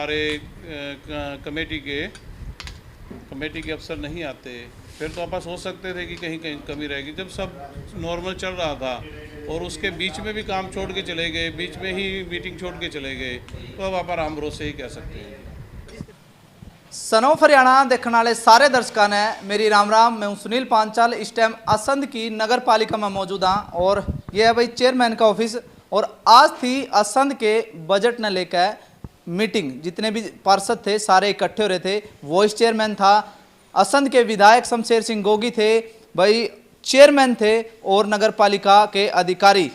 हमारे कमेटी के अफसर नहीं आते, फिर तो आप सोच सकते थे कि कहीं कहीं कमी रहेगी। जब सब नॉर्मल चल रहा था और उसके बीच में भी काम छोड़ के चले गए, बीच में ही मीटिंग छोड़ के चले गए, तो अब आप आराम भरोसे ही कह सकते हैं। सन ऑफ हरियाणा देखने वाले सारे दर्शकों ने मेरी राम राम। मैं हूं सुनील पांचाल। इस टाइम असंध की नगर पालिका में मौजूद हाँ और ये है भाई चेयरमैन का ऑफिस। और आज थी असंध के बजट ने लेकर मीटिंग। जितने भी पार्षद थे सारे इकट्ठे हो रहे थे। वाइस चेयरमैन था, असंध के विधायक शमशेर सिंह गोगी थे भाई, चेयरमैन थे और नगर पालिका के अधिकारी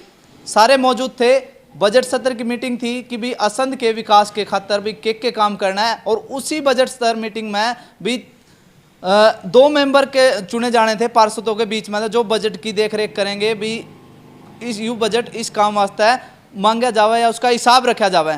सारे मौजूद थे। बजट सत्र की मीटिंग थी कि भी असंध के विकास के खातर भी के काम करना है। और उसी बजट सत्र मीटिंग में भी 2 मेंबर के चुने जाने थे पार्षदों के बीच में, जो बजट की देखरेख करेंगे भी। इस यू बजट इस काम वास्ते मांगा जावे या उसका हिसाब रखा जावे।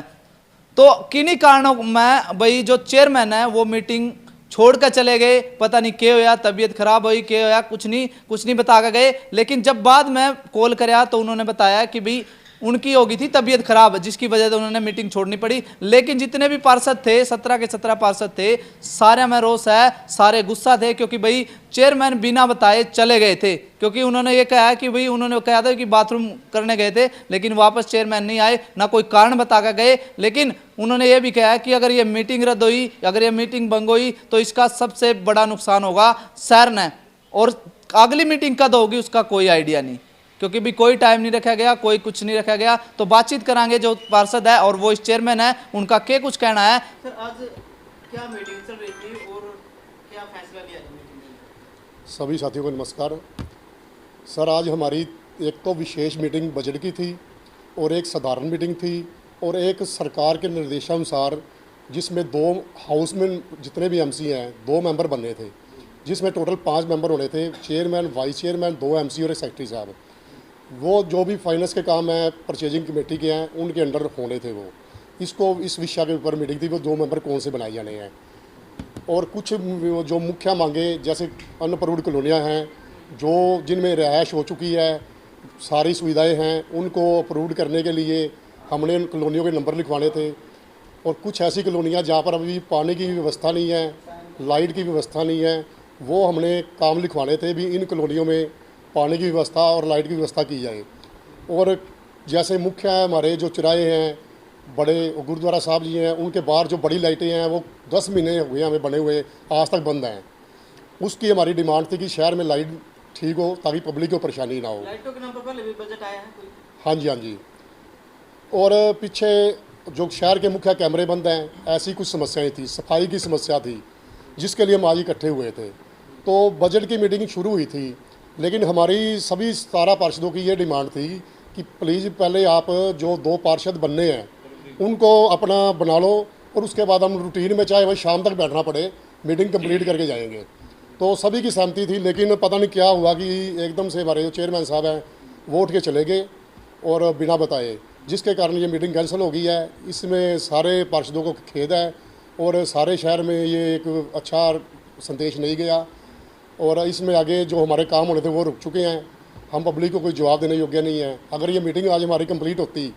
तो किन्हीं कारणों में भाई जो चेयरमैन है वो मीटिंग छोड़ कर चले गए। पता नहीं क्या होया, तबीयत खराब हुई, क्या होया, कुछ नहीं बता कर गए। लेकिन जब बाद में कॉल कराया तो उन्होंने बताया कि भाई उनकी होगी थी तबीयत खराब, जिसकी वजह से उन्होंने मीटिंग छोड़नी पड़ी। लेकिन जितने भी पार्षद थे 17 के 17 पार्षद थे, सारे में रोष है, सारे गुस्सा थे क्योंकि भाई चेयरमैन बिना बताए चले गए थे। क्योंकि उन्होंने ये कहा कि भाई उन्होंने कहा था कि बाथरूम करने गए थे, लेकिन वापस चेयरमैन नहीं आए, ना कोई कारण बता कर गए। लेकिन उन्होंने ये भी कहा कि अगर ये मीटिंग रद्द हुई, अगर ये मीटिंग भंग हुई तो इसका सबसे बड़ा नुकसान होगा शहर ने। और अगली मीटिंग कब होगी उसका कोई आइडिया नहीं, क्योंकि भी कोई टाइम नहीं रखा गया, कोई कुछ नहीं रखा गया। तो बातचीत करांगे जो पार्षद है और वो इस चेयरमैन है, उनका क्या कुछ कहना है। सर आज क्या मीटिंग चल रही थी और क्या फैसला लिया था मीटिंग में? सभी साथियों को नमस्कार। सर आज हमारी एक तो विशेष मीटिंग बजट की थी और एक साधारण मीटिंग थी और एक सरकार के निर्देशानुसार जिसमें 2 हाउस में जितने भी एमसी हैं 2 मेंबर बनने थे, जिसमें टोटल 5 मेंबर होने थे, चेयरमैन, वाइस चेयरमैन, 2 एमसी और एक सेक्रेटरी साहब। वो जो भी फाइनेंस के काम है परचेजिंग कमेटी के हैं उनके अंडर होने थे। वो इस विषय के ऊपर मीटिंग थी, वो 2 मेंबर कौन से बनाए जाने हैं। और कुछ जो मुख्य मांगे जैसे अनअप्रूव्ड कॉलोनियाँ हैं जो जिनमें रिहाइश हो चुकी है, सारी सुविधाएं हैं, उनको अप्रूव्ड करने के लिए हमने उन कॉलोनियों के नंबर लिखवाने थे। और कुछ ऐसी कॉलोनियाँ जहाँ पर अभी पानी की व्यवस्था नहीं है, लाइट की व्यवस्था नहीं है, वो हमने काम लिखवाने थे भी इन कॉलोनियों में पानी की व्यवस्था और लाइट की व्यवस्था की जाए। और जैसे मुख्य हमारे जो चौराहे हैं, बड़े गुरुद्वारा साहब जी हैं, उनके बाहर जो बड़ी लाइटें हैं वो 10 महीने हुए हमें बने हुए, आज तक बंद हैं। उसकी हमारी डिमांड थी कि शहर में लाइट ठीक हो ताकि पब्लिक को परेशानी ना हो। लाइटों के नाम पर पहले भी बजट आया है कोई? हाँ जी, हाँ जी। और पीछे जो शहर के मुख्य कैमरे बंद हैं, ऐसी कुछ समस्याएं थी, सफाई की समस्या थी, जिसके लिए हम आज इकट्ठे हुए थे। तो बजट की मीटिंग शुरू हुई थी, लेकिन हमारी सभी 17 पार्षदों की ये डिमांड थी कि प्लीज़ पहले आप जो 2 पार्षद बनने हैं उनको अपना बना लो और उसके बाद हम रूटीन में चाहे वही शाम तक बैठना पड़े मीटिंग कंप्लीट करके जाएंगे। तो सभी की सहमति थी, लेकिन पता नहीं क्या हुआ कि एकदम से हमारे जो चेयरमैन साहब हैं वो उठ के चले गए और बिना बताए, जिसके कारण ये मीटिंग कैंसिल हो गई है। इसमें सारे पार्षदों को खेद है और सारे शहर में ये एक अच्छा संदेश नहीं गया। और इसमें आगे जो हमारे काम होने थे वो रुक चुके हैं। हम पब्लिक को कोई जवाब देने योग्य नहीं है। अगर ये मीटिंग आज हमारी कंप्लीट होती,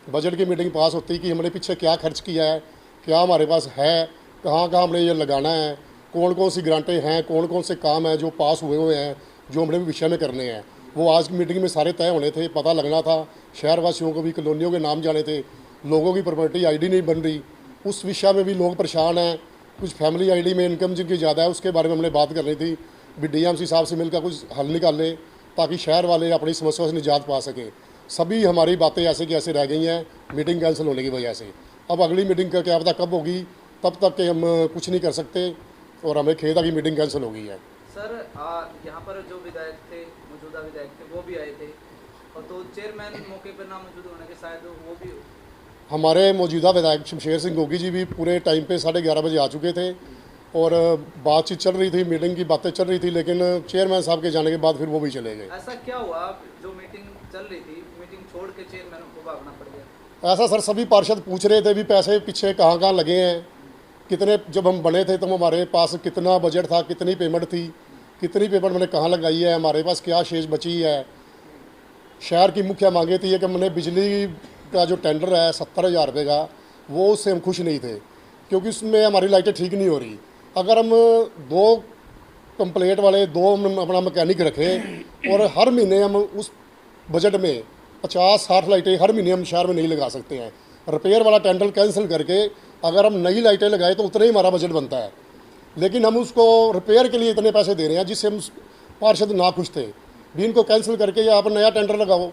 बजट की मीटिंग पास होती कि हमने पीछे क्या खर्च किया है, क्या हमारे पास है, कहाँ कहाँ हमने ये लगाना है, कौन कौन सी ग्रांटें हैं, कौन कौन से काम हैं जो पास हुए हैं, जो हमने विषय में करने हैं, वो आज की मीटिंग में सारे तय होने थे, पता लगना था। शहरवासियों को भी कॉलोनियों के नाम जाने थे, लोगों की प्रॉपर्टी ID नहीं बन रही, उस विषय में भी लोग परेशान हैं। कुछ फैमिली ID में इनकम जिनकी ज़्यादा है उसके बारे में हमने बात करनी थी भी DMC साहब से मिलकर कुछ हल निकाल ले ताकि शहर वाले अपनी समस्या से निजात पा सकें। सभी हमारी बातें ऐसे की ऐसे रह गई हैं मीटिंग कैंसिल होने की वजह से। अब अगली मीटिंग का क्या पता कब होगी, तब तक के हम कुछ नहीं कर सकते और हमें खेद है कि मीटिंग कैंसिल हो गई है। सर यहाँ पर जो विधायक थे, मौजूदा विधायक थे, वो भी आए थे और तो चेयरमैन मौके पर ना मौजूद होने के शायद वो भी हमारे मौजूदा विधायक शमशेर सिंह गोगी जी भी पूरे टाइम पे 11:30 बजे आ चुके थे और बातचीत चल रही थी, मीटिंग की बातें चल रही थी, लेकिन चेयरमैन साहब के जाने के बाद फिर वो भी चले गए। ऐसा क्या हुआ जो मीटिंग चल रही थी, मीटिंग छोड़ के चेयरमैन को भागना पड़ गया? ऐसा सर सभी पार्षद पूछ रहे थे भी पैसे पीछे कहाँ कहाँ लगे हैं, कितने, जब हम बने थे तो हमारे पास कितना बजट था, कितनी पेमेंट थी, कितनी पेमेंट मैंने कहाँ लगाई है, हमारे पास क्या शेष बची है। शहर की मुख्य मांगे थी कि हमने बिजली का जो टेंडर है 70,000 रुपये का, वो उससे हम खुश नहीं थे। क्योंकि उसमें हमारी लाइटें ठीक नहीं हो रही। अगर हम 2 कंप्लेंट वाले 2 हम अपना मैकेनिक रखें और हर महीने हम उस बजट में 50-60 लाइटें हर महीने हम शहर में नहीं लगा सकते हैं। रिपेयर वाला टेंडर कैंसिल करके अगर हम नई लाइटें लगाए तो उतना ही हमारा बजट बनता है, लेकिन हम उसको रिपेयर के लिए इतने पैसे दे रहे हैं जिससे हम पार्षद ना खुश थे। भी इनको कैंसिल करके या आप नया टेंडर लगाओ।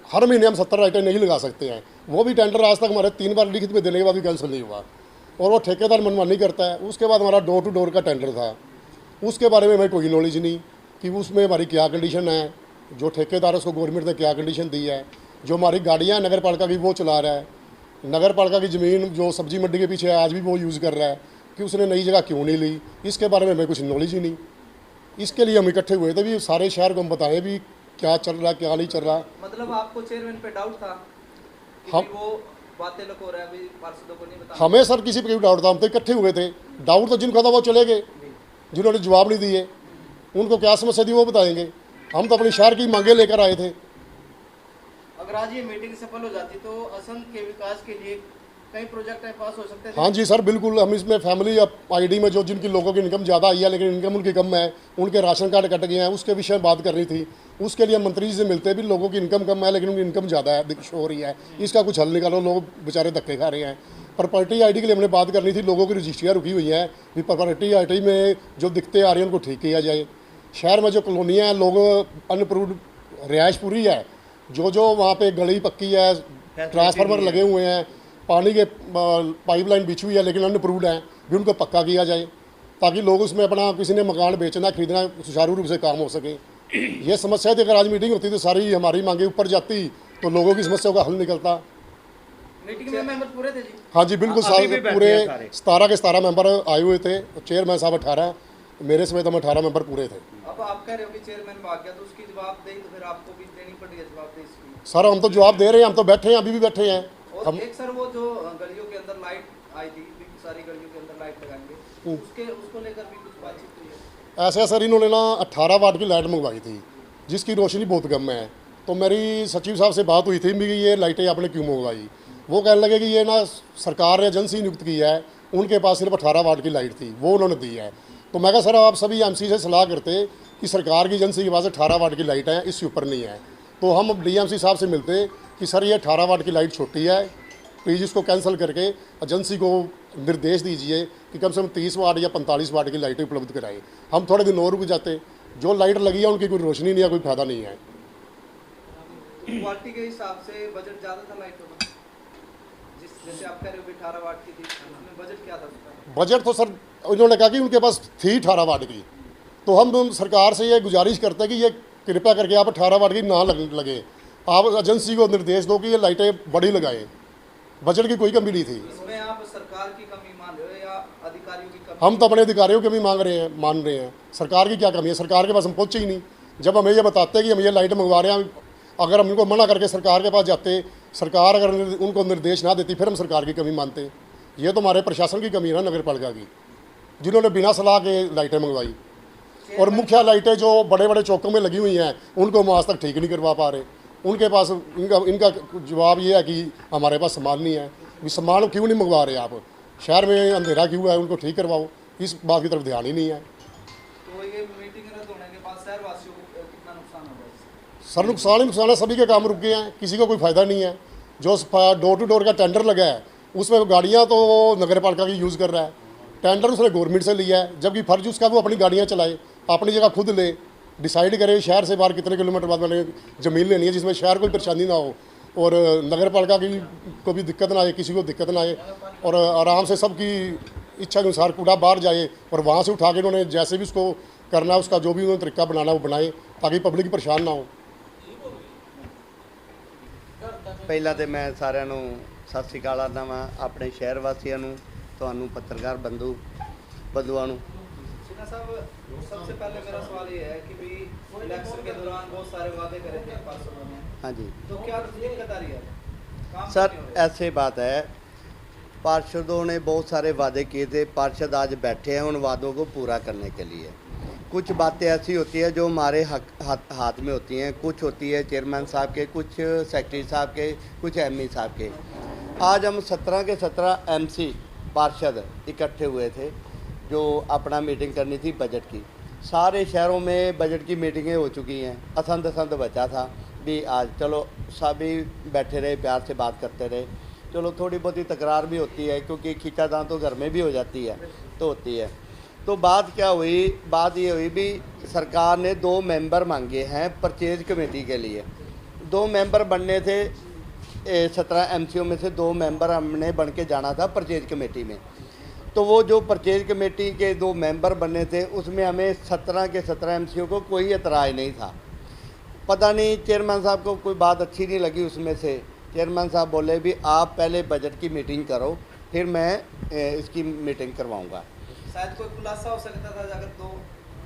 हर महीने हम 70 लाइटें नहीं लगा सकते हैं। वो भी टेंडर आज तक हमारे 3 बार लिखित में देने के बाद भी कैंसिल नहीं हुआ, और वो ठेकेदार मनमानी करता है। उसके बाद हमारा डोर टू डोर का टेंडर था, उसके बारे में हमें कोई नॉलेज नहीं कि उसमें हमारी क्या कंडीशन है, जो ठेकेदार है उसको गवर्नमेंट ने क्या कंडीशन दी है। जो हमारी गाड़ियाँ नगर पालिका की वो चला रहा है, नगर पालिका की ज़मीन जो सब्जी मंडी के पीछे है आज भी वो यूज़ कर रहा है, कि उसने नई जगह क्यों नहीं ली, इसके बारे में हमें कुछ नॉलेज ही नहीं। इसके लिए हम इकट्ठे हुए थे भी सारे शहर को हम बताएं भी क्या चल रहा है क्या नहीं चल रहा। मतलब आपको चेयरमैन पे डाउट था कि हम- वो बातें लुको रहा है, अभी पार्षदों को नहीं बता। हमें सर किसी पर कोई डाउट था, हम तो इकट्ठे हुए थे। डाउट तो जिनको था वो चले गए, जिन्होंने जवाब नहीं दिए उनको क्या समस्या थी वो बताएंगे। हम तो अपनी शहर की मांगे लेकर आए थे। अगर आज ये मीटिंग सफल हो जाती तो असंध के विकास के लिए कई प्रोजेक्ट पास हो सकते थे। हाँ जी सर, बिल्कुल। हम इसमें फैमिली आईडी में जो जिनकी लोगों की इनकम ज़्यादा आई है लेकिन इनकम उनकी कम है, उनके राशन कार्ड कट गए हैं, उसके विषय में बात करनी थी। उसके लिए हम मंत्री जी से मिलते भी, लोगों की इनकम कम है लेकिन उनकी इनकम ज़्यादा है शो हो रही है, इसका कुछ हल निकालो। लोग बेचारे धक्के खा रहे हैं। प्रॉपर्टी आईडी के लिए हमने बात करनी थी, लोगों की रजिस्ट्रियाँ रुकी हुई हैं कि प्रॉपर्टी आईडी में जो दिक्कतें आ रही हैं उनको ठीक किया जाए। शहर में जो कॉलोनियाँ हैं, लोग अनअप्रूव्ड रिहाइश पूरी है, जो वहाँ पे गली पक्की है, ट्रांसफार्मर लगे हुए हैं, पानी के पाइपलाइन बिछी हुई है लेकिन अनअप्रूव्ड है, भी उनको पक्का किया जाए ताकि लोग उसमें अपना किसी ने मकान बेचना खरीदना सुचारू रूप से काम हो सके। ये समस्या थी। अगर आज मीटिंग होती तो सारी हमारी मांगे ऊपर जाती तो लोगों की समस्याओं का हल निकलता। मीटिंग में मेंबर पूरे थे जी? हाँ जी बिल्कुल, पूरे 17 के 17 मेंबर आए हुए थे, चेयरमैन साहब 18, मेरे समेत हम 18 मेंबर पूरे थे। अब आप कह रहे हो कि चेयरमैन भाग गया तो उसकी जवाबदेही तो फिर आपको भी देनी पड़ी है जवाबदेही इसकी। सर हम तो जवाब दे रहे हैं, हम तो बैठे हैं, अभी भी बैठे हैं और हम। एक सर वो जो गलियों के अंदर लाइट आई थी, सारी गलियों के अंदर लाइट लगाएंगे, उसको लेकर भी कुछ बातचीत हुई है? ऐसे सर इन्होंने ना 18 वाट की लाइट मंगवाई थी जिसकी रोशनी बहुत कम है। तो मेरी सचिव साहब से बात हुई थी कि ये लाइटें आपने क्यों मंगवाई। वो कहने लगे कि ये ना सरकार ने एजेंसी नियुक्त की है, उनके पास सिर्फ 18 वाट की लाइट थी, वो उन्होंने दी है। तो मैं कहा सर आप सभी एमसी से सलाह करते कि सरकार की एजेंसी के पास 18 वाट की लाइट है, इससे ऊपर नहीं है। तो हम डीएमसी साहब से मिलते कि सर ये 18 वाट की लाइट छोटी है, प्लीज़ इसको कैंसिल करके एजेंसी को निर्देश दीजिए कि कम से कम 30 वाट या 45 वाट की लाइटें उपलब्ध कराएं। हम थोड़े दिन और रुक जाते। जो लाइट लगी है उनकी कोई रोशनी नहीं है, कोई फायदा नहीं है। क्वालिटी के हिसाब से बजट ज़्यादा था लाइटों का, जैसे आप कह रहे हो कि 18 वाट की थी, उसमें बजट क्या था उसका? बजट तो सर उन्होंने कहा कि उनके पास थी 18 वाट की। तो हम सरकार से ये गुजारिश करते हैं कि ये कृपया करके आप 18 वाट की ना लगे, आप एजेंसी को निर्देश दो कि ये लाइटें बड़ी लगाएं। बजट की कोई कमी नहीं थी। इसमें आप सरकार की कमी मान रहे हो या अधिकारियों की कमी? हम तो अपने अधिकारियों की भी मान रहे हैं। सरकार की क्या कमी है? सरकार के पास हम पहुँचे ही नहीं। जब हमें ये बताते कि हम ये लाइट मंगवा रहे हैं, अगर हम इनको मना करके सरकार के पास जाते, सरकार अगर उनको निर्देश ना देती, फिर हम सरकार की कमी मानते। ये तो हमारे प्रशासन की कमी है ना, नगर पालिका की, जिन्होंने बिना सलाह के लाइटें मंगवाई। और मुख्य लाइटें जो बड़े बड़े चौकों में लगी हुई हैं उनको हम आज तक ठीक नहीं करवा पा रहे। उनके पास इनका जवाब ये है कि हमारे पास सामान नहीं है। भी सामान क्यों नहीं मंगवा रहे आप? शहर में अंधेरा क्यों है, उनको ठीक करवाओ। इस बात की तरफ ध्यान ही नहीं है। तो ये मीटिंग रद्द होने के बाद शहरवासियों को कितना नुकसान होगा इससे? सर नुकसान ही नुकसान है, सभी के काम रुक गए हैं, किसी को कोई फ़ायदा नहीं है। जो डोर टू डोर का टेंडर लगा है उसमें गाड़ियाँ तो नगर पालिका की यूज़ कर रहा है, टेंडर उसने गवर्नमेंट से लिया है, जबकि फर्ज उसका वो अपनी गाड़ियाँ चलाए, अपनी जगह खुद ले, डिसाइड करे शहर से बाहर कितने किलोमीटर बाद मैंने ज़मीन लेनी है जिसमें शहर कोई परेशानी ना हो और नगर पालिका की को भी दिक्कत ना आए, किसी को दिक्कत ना आए, और आराम से सबकी इच्छा के अनुसार कूड़ा बाहर जाए और वहाँ से उठा के उन्होंने जैसे भी उसको करना है उसका जो भी उन्होंने तरीका बनाना वो बनाए ताकि पब्लिक परेशान ना हो। ਪਹਿਲਾਂ ਤੇ ਮੈਂ ਸਾਰਿਆਂ ਨੂੰ ਸਤਿ ਸ੍ਰੀ ਅਕਾਲ ਆਖਦਾ ਵਾਂ, ਆਪਣੇ ਸ਼ਹਿਰ ਵਾਸੀਆਂ ਨੂੰ, ਤੁਹਾਨੂੰ ਪੱਤਰਕਾਰ ਬੰਧੂਆਂ ਨੂੰ। सिन्हा साहब, सबसे पहले मेरा सवाल ये है कि भी इलेक्शन के दौरान बहुत सारे वादे करे थे पार्षदों ने, हाँ जी तो क्या दिक्कत आ रही है? काम सर, क्यों नहीं हो रहा? ऐसे बात है, पार्षदों ने बहुत सारे वादे किए थे, पार्षद आज बैठे हैं उन वादों को पूरा करने के लिए। कुछ बातें ऐसी होती है जो हमारे हाथ में होती हैं, कुछ होती है चेयरमैन साहब के, कुछ सेक्रेटरी साहब के, कुछ एमई साहब के। आज हम 17 के 17 एमसी पार्षद इकट्ठे हुए थे जो अपना मीटिंग करनी थी बजट की। सारे शहरों में बजट की मीटिंगें हो चुकी हैं, असंद असंद बचा था भी आज चलो सभी बैठे रहे, प्यार से बात करते रहे। चलो थोड़ी बहुत ही तकरार भी होती है क्योंकि खींचातान तो घर में भी हो जाती है, तो होती है। तो बात क्या हुई, बात ये हुई भी सरकार ने 2 मेंबर मांगे हैं परचेज कमेटी के लिए। 2 मेंबर बनने थे, 17 एमसीओ में से 2 मेंबर हमने बन के जाना था परचेज कमेटी में। तो वो जो परचेज कमेटी के 2 मेंबर बने थे उसमें हमें 17 के 17 एमसीओ को कोई एतराज़ नहीं था। पता नहीं चेयरमैन साहब को कोई बात अच्छी नहीं लगी उसमें से। चेयरमैन साहब बोले भी आप पहले बजट की मीटिंग करो फिर मैं इसकी मीटिंग करवाऊँगा। शायद कोई खुलासा हो सकता था अगर 2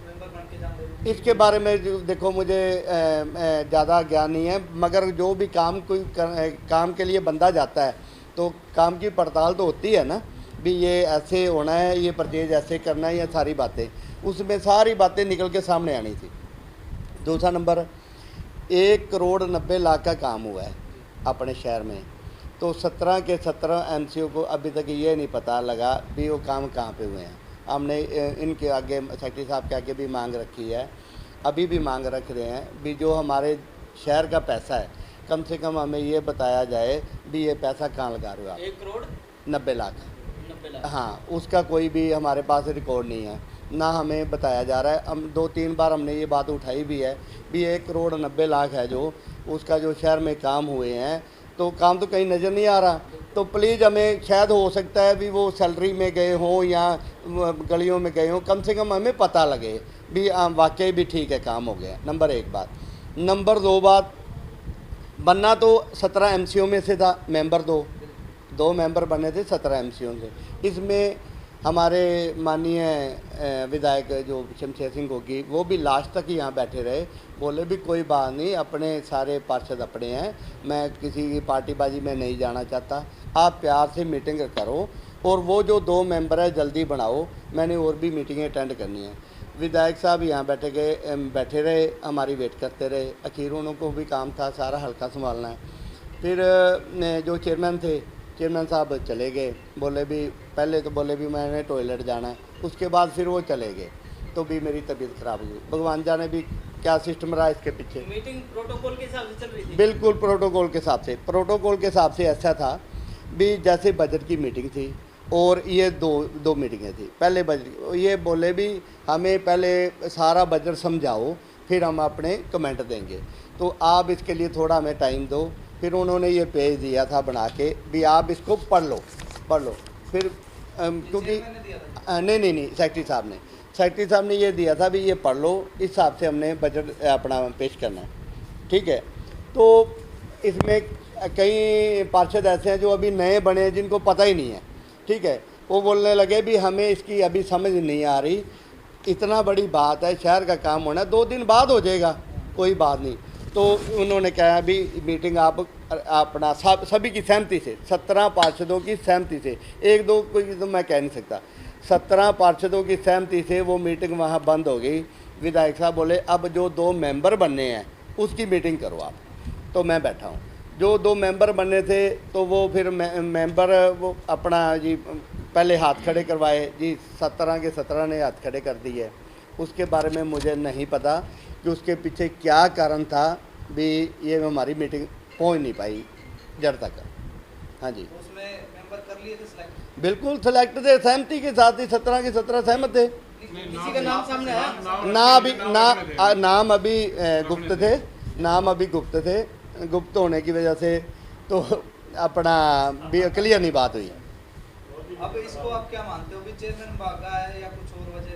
मेंबर बन के जाते। इसके बारे में जो देखो मुझे ज़्यादा ज्ञान नहीं है, मगर जो भी काम के लिए बंदा जाता है तो काम की पड़ताल तो होती है ना भी ये ऐसे होना है, ये परचेज ऐसे करना है, ये सारी बातें, उसमें सारी बातें निकल के सामने आनी थी। दूसरा नंबर 1 करोड़ 90 लाख का काम हुआ है अपने शहर में, तो 17 के 17 एमसीओ को अभी तक ये नहीं पता लगा भी वो काम कहाँ पे हुए हैं। हमने इनके आगे सेक्रेटरी साहब के आगे भी मांग रखी है, अभी भी मांग रख रहे हैं भी जो हमारे शहर का पैसा है कम से कम हमें ये बताया जाए भी ये पैसा कहाँ लगा रहे हो आप। 1 करोड़ 90 लाख 90 लाख। हाँ, उसका कोई भी हमारे पास रिकॉर्ड नहीं है, ना हमें बताया जा रहा है। हम 2-3 बार हमने ये बात उठाई भी है भी 1 करोड़ 90 लाख है जो उसका जो शहर में काम हुए हैं, तो काम तो कहीं नज़र नहीं आ रहा। तो प्लीज़ हमें, शायद हो सकता है भी वो सैलरी में गए हों या गलियों में गए हों, कम से कम हमें पता लगे भी वाकई भी ठीक है काम हो गया। नंबर 1 बात। नंबर 2 बात, बनना तो 17 एमसीओ में से था मेंबर, 2 मेंबर बने थे 17 एमसीओ से। इसमें हमारे माननीय विधायक जो शमशेर सिंह गोगी वो भी लास्ट तक ही यहाँ बैठे रहे, बोले भी कोई बात नहीं, अपने सारे पार्षद अपने हैं, मैं किसी की पार्टीबाजी में नहीं जाना चाहता, आप प्यार से मीटिंग करो और वो जो 2 मेंबर है जल्दी बनाओ, मैंने और भी मीटिंगें अटेंड करनी है। विधायक साहब यहाँ बैठे रहे, हमारी वेट करते रहे। आखिर उनको भी काम था सारा हल्का संभालना है। फिर जो चेयरमैन थे, चेयरमैन साहब चले गए, बोले भी पहले तो बोले भी मैंने टॉयलेट जाना है, उसके बाद फिर वो चले गए, तो भी मेरी तबीयत ख़राब हो गई। भगवान जाने भी क्या सिस्टम रहा इसके पीछे। मीटिंग प्रोटोकॉल के हिसाब से चल रही थी। बिल्कुल प्रोटोकॉल के हिसाब से, प्रोटोकॉल के हिसाब से ऐसा था भी जैसे बजट की मीटिंग थी और ये दो मीटिंगें थी। पहले बजट ये बोले भी हमें पहले सारा बजट समझाओ फिर हम अपने कमेंट देंगे, तो आप इसके लिए थोड़ा हमें टाइम दो। फिर उन्होंने ये पेज दिया था बना के भी आप इसको पढ़ लो। फिर क्योंकि नहीं सेक्रेटरी साहब ने ये दिया था भी ये पढ़ लो, इस हिसाब से हमने बजट अपना पेश करना है, ठीक है। तो इसमें कई पार्षद ऐसे हैं जो अभी नए बने हैं जिनको पता ही नहीं है, ठीक है। वो बोलने लगे भी हमें इसकी अभी समझ नहीं आ रही, इतना बड़ी बात है, शहर का काम होना, 2 दिन बाद हो जाएगा, कोई बात नहीं। तो उन्होंने कहा भी मीटिंग आप अपना सभी की सहमति से, 17 पार्षदों की सहमति से, 1-2 कोई तो मैं कह नहीं सकता, 17 पार्षदों की सहमति से वो मीटिंग वहाँ बंद हो गई। विधायक साहब बोले अब जो 2 मेंबर बनने हैं उसकी मीटिंग करो आप, तो मैं बैठा हूँ। जो 2 मेंबर बनने थे तो वो फिर मेंबर वो अपना जी पहले हाथ खड़े करवाए जी, 17 के 17 ने हाथ खड़े कर दिए। उसके बारे में मुझे नहीं पता कि उसके पीछे क्या कारण था भी ये हमारी मीटिंग पहुंच नहीं पाई जड़ तक। हाँ जी, उसमें मेंबर कर लिए थे सिलेक्ट? बिल्कुल सेलेक्ट थे, सहमति के साथ ही 17 के 17 सहमत थे। किसी का नाम सामने आया? नाम अभी गुप्त थे, नाम अभी गुप्त थे, गुप्त होने की वजह से तो अपना भी क्लियर नहीं बात हुई। अब इसको आप क्या मानते हो भी चेयरमैन भागा है या कुछ और वजह?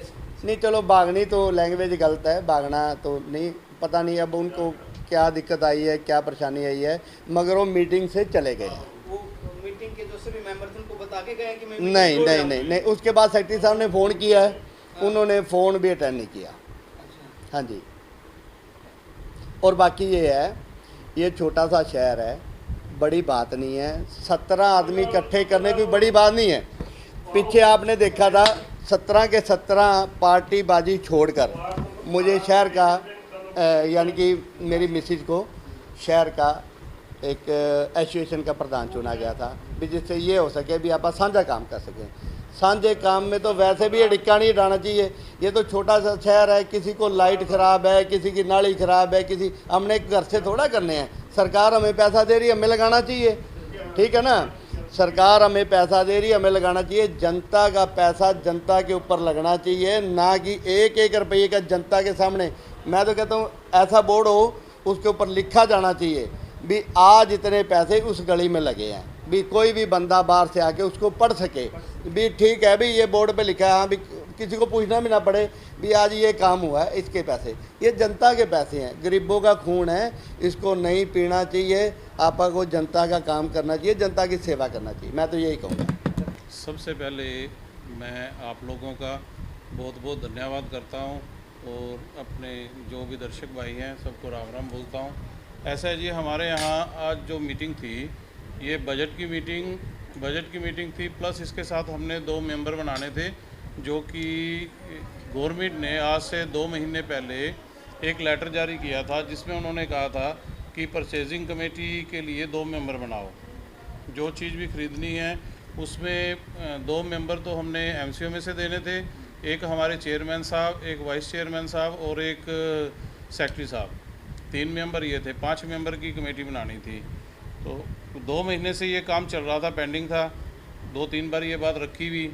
नहीं चलो भागनी तो लैंग्वेज गलत है, भागना तो नहीं, पता नहीं अब उनको क्या दिक्कत आई है, क्या परेशानी आई है, मगर वो मीटिंग से चले गए। वो मीटिंग के जो सभी मेंबर थे उनको बता के गए कि मैं नहीं, उसके बाद सेक्रेटरी साहब ने फ़ोन किया है, उन्होंने फ़ोन भी अटेंड नहीं किया। हाँ जी, और बाकी ये है, ये छोटा सा शहर है, बड़ी बात नहीं है, 17 आदमी इकट्ठे करने की बड़ी बात नहीं है। पीछे आपने देखा था 17 के 17 पार्टीबाजी छोड़कर मुझे शहर का यानी कि मेरी मिसिज को शहर का एक एसोसिएशन का प्रधान चुना गया था। भी जिससे ये हो सके भी आप साझा काम कर सकें। साझे काम में तो वैसे भी अड़िक्का नहीं डालना चाहिए। ये तो छोटा सा शहर है, किसी को लाइट ख़राब है, किसी की नाली ख़राब है, किसी हमने घर से थोड़ा करने हैं। सरकार हमें पैसा दे रही है, हमें लगाना चाहिए, ठीक है ना। सरकार हमें पैसा दे रही है, हमें लगाना चाहिए। जनता का पैसा जनता के ऊपर लगना चाहिए, ना कि एक एक रुपये का जनता के सामने। मैं तो कहता हूँ ऐसा बोर्ड हो उसके ऊपर लिखा जाना चाहिए भी आज इतने पैसे उस गली में लगे हैं, भी कोई भी बंदा बाहर से आके उसको पढ़ सके भी ठीक है भी ये बोर्ड पे लिखा है, हाँ भी किसी को पूछना भी ना पड़े भी आज ये काम हुआ है, इसके पैसे, ये जनता के पैसे हैं, गरीबों का खून है, इसको नहीं पीना चाहिए। आपको जनता का काम करना चाहिए, जनता की सेवा करना चाहिए, मैं तो यही कहूँगा। सबसे पहले मैं आप लोगों का बहुत बहुत धन्यवाद करता हूं और अपने जो भी दर्शक भाई हैं सबको राम राम बोलता हूं। ऐसा है जी, हमारे यहाँ आज जो मीटिंग थी ये बजट की मीटिंग थी, प्लस इसके साथ हमने 2 मेंबर बनाने थे जो कि गवर्नमेंट ने आज से 2 महीने पहले एक लेटर जारी किया था जिसमें उन्होंने कहा था कि परचेजिंग कमेटी के लिए 2 मेंबर बनाओ, जो चीज़ भी खरीदनी है उसमें 2 मेंबर तो हमने एमसीओ में से देने थे, एक हमारे चेयरमैन साहब, एक वाइस चेयरमैन साहब और एक सेक्रेटरी साहब, 3 मेंबर ये थे। 5 मेंबर की कमेटी बनानी थी। तो 2 महीने से ये काम चल रहा था, पेंडिंग था। 2-3 बार ये बात रखी हुई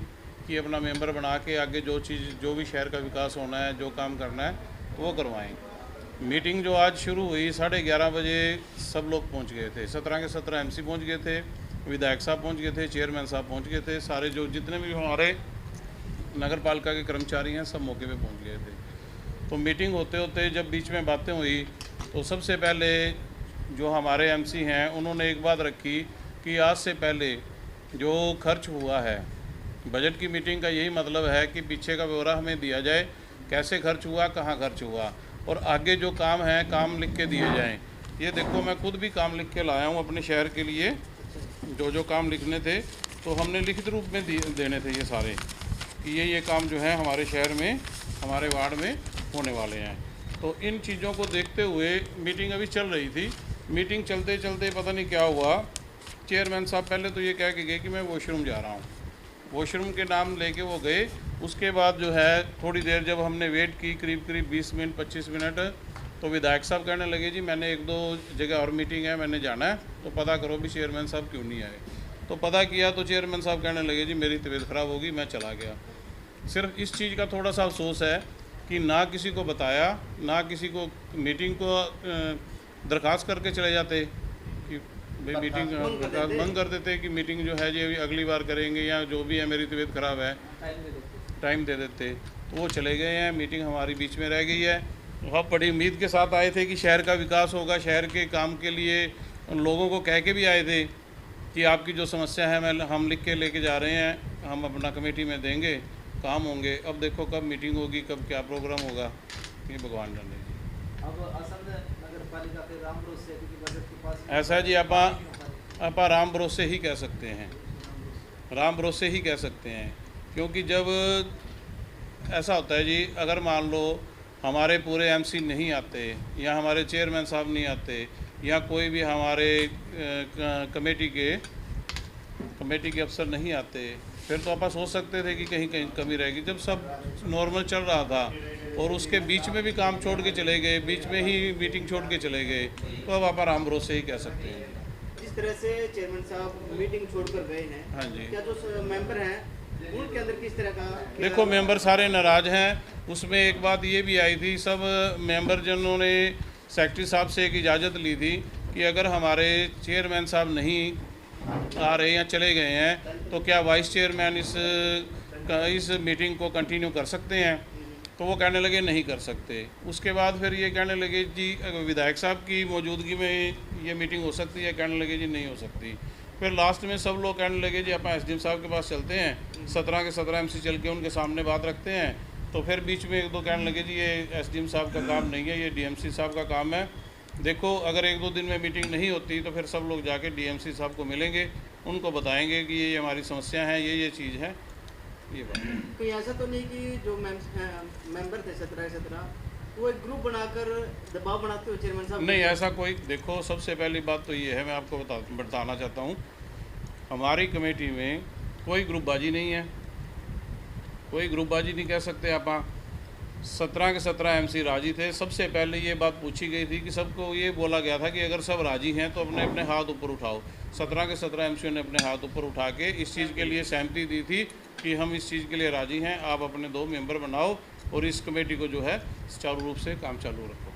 कि अपना मेंबर बना के आगे जो भी शहर का विकास होना है, जो काम करना है वो करवाएं। मीटिंग जो आज शुरू हुई 11:30 बजे सब लोग पहुंच गए थे। 17 के 17 एमसी पहुंच गए थे, विधायक साहब पहुंच गए थे, चेयरमैन साहब पहुंच गए थे, सारे जो जितने भी हमारे नगर पालिका के कर्मचारी हैं सब मौके पे पहुंच गए थे। तो मीटिंग होते होते जब बीच में बातें हुई तो सबसे पहले जो हमारे एमसी हैं उन्होंने एक बात रखी कि आज से पहले जो खर्च हुआ है, बजट की मीटिंग का यही मतलब है कि पीछे का ब्यौरा हमें दिया जाए, कैसे खर्च हुआ, कहाँ खर्च हुआ, और आगे जो काम है काम लिख के दिए जाएं। ये देखो मैं खुद भी काम लिख के लाया हूँ अपने शहर के लिए, जो काम लिखने थे तो हमने लिखित रूप में देने थे ये सारे कि ये काम जो है हमारे शहर में, हमारे वार्ड में होने वाले हैं। तो इन चीज़ों को देखते हुए मीटिंग अभी चल रही थी। मीटिंग चलते चलते पता नहीं क्या हुआ, चेयरमैन साहब पहले तो ये कह के गए कि मैं वॉशरूम जा रहा हूँ, वॉशरूम के नाम लेके वो गए। उसके बाद जो है थोड़ी देर जब हमने वेट की, करीब 20 मिनट 25 मिनट, तो विधायक साहब कहने लगे जी मैंने 1-2 जगह और मीटिंग है, मैंने जाना है, तो पता करो भी चेयरमैन साहब क्यों नहीं आए। तो पता किया तो चेयरमैन साहब कहने लगे जी मेरी तबीयत ख़राब होगी, मैं चला गया। सिर्फ इस चीज़ का थोड़ा सा अफसोस है कि ना किसी को बताया, ना किसी को मीटिंग को दरख्वास्त करके चले जाते कि भाई मीटिंग बंद कर देते कि मीटिंग जो है जी अगली बार करेंगे, या जो भी है मेरी तबीयत ख़राब है टाइम दे देते। तो वो चले गए हैं, मीटिंग हमारी बीच में रह गई है। हम बड़ी उम्मीद के साथ आए थे कि शहर का विकास होगा, शहर के काम के लिए उन लोगों को कह के भी आए थे कि आपकी जो समस्या है हम लिख के लेके जा रहे हैं, हम अपना कमेटी में देंगे, काम होंगे। अब देखो कब मीटिंग होगी, कब क्या प्रोग्राम होगा, ये भगवान जाने। अब असंध नगर पालिका के राम भरोसे क्योंकि बजट के पास ऐसा है जी, आप राम भरोसे ही कह सकते हैं, राम भरोसे ही कह सकते हैं। क्योंकि जब ऐसा होता है जी, अगर मान लो हमारे पूरे एमसी नहीं आते, या हमारे चेयरमैन साहब नहीं आते, या कोई भी हमारे कमेटी के अफसर नहीं आते, फिर तो आप सोच सकते थे कि कहीं कमी रहेगी। जब सब नॉर्मल चल रहा था और उसके बीच में भी काम छोड़ के चले गए, बीच में ही मीटिंग छोड़ के चले गए, तो अब आप राम भरोसे ही कह सकते हैं। जिस तरह से चेयरमैन साहब मीटिंग छोड़कर गए हैं, हाँ जी, क्या जो मेंबर हैं उनके अंदर किस तरह का देखो मेंबर सारे नाराज़ हैं। उसमें एक बात ये भी आई थी, सब मेंबर जिन्होंने सेक्रेटरी साहब से एक इजाज़त ली थी कि अगर हमारे चेयरमैन साहब नहीं आ रहे या चले गए हैं तो क्या वाइस चेयरमैन इस मीटिंग को कंटिन्यू कर सकते हैं, तो वो कहने लगे नहीं कर सकते। उसके बाद फिर ये कहने लगे जी विधायक साहब की मौजूदगी में ये मीटिंग हो सकती है, कहने लगे जी नहीं हो सकती। फिर लास्ट में सब लोग कहने लगे जी आप एसडीएम साहब के पास चलते हैं, 17 के 17 एमसी चल के उनके सामने बात रखते हैं। तो फिर बीच में 1-2 कहने लगे जी ये एसडीएम साहब का काम नहीं है, ये डीएमसी साहब का काम है। देखो अगर 1-2 दिन में मीटिंग नहीं होती तो फिर सब लोग जाके डीएमसी साहब को मिलेंगे, उनको बताएंगे कि ये हमारी समस्या है, ये चीज़ है, ये बात है। कोई ऐसा तो नहीं कि जो मेंबर थे 17 वो एक ग्रुप बनाकर दबाव बनाते हो चेयरमैन साहब? नहीं ऐसा कोई, देखो सबसे पहली बात तो ये है, मैं आपको बताना चाहता हूँ हमारी कमेटी में कोई ग्रुपबाजी नहीं है, कोई ग्रुपबाजी नहीं कह सकते आप। 17 के 17 MC राजी थे। सबसे पहले ये बात पूछी गई थी कि सबको ये बोला गया था कि अगर सब राजी हैं तो अपने अपने हाथ ऊपर उठाओ। 17 के 17 MC ने अपने हाथ ऊपर उठा के इस चीज़ के लिए सहमति दी थी कि हम इस चीज़ के लिए राजी हैं, आप अपने 2 मेंबर बनाओ और इस कमेटी को जो है सुचारू रूप से काम चालू रखो।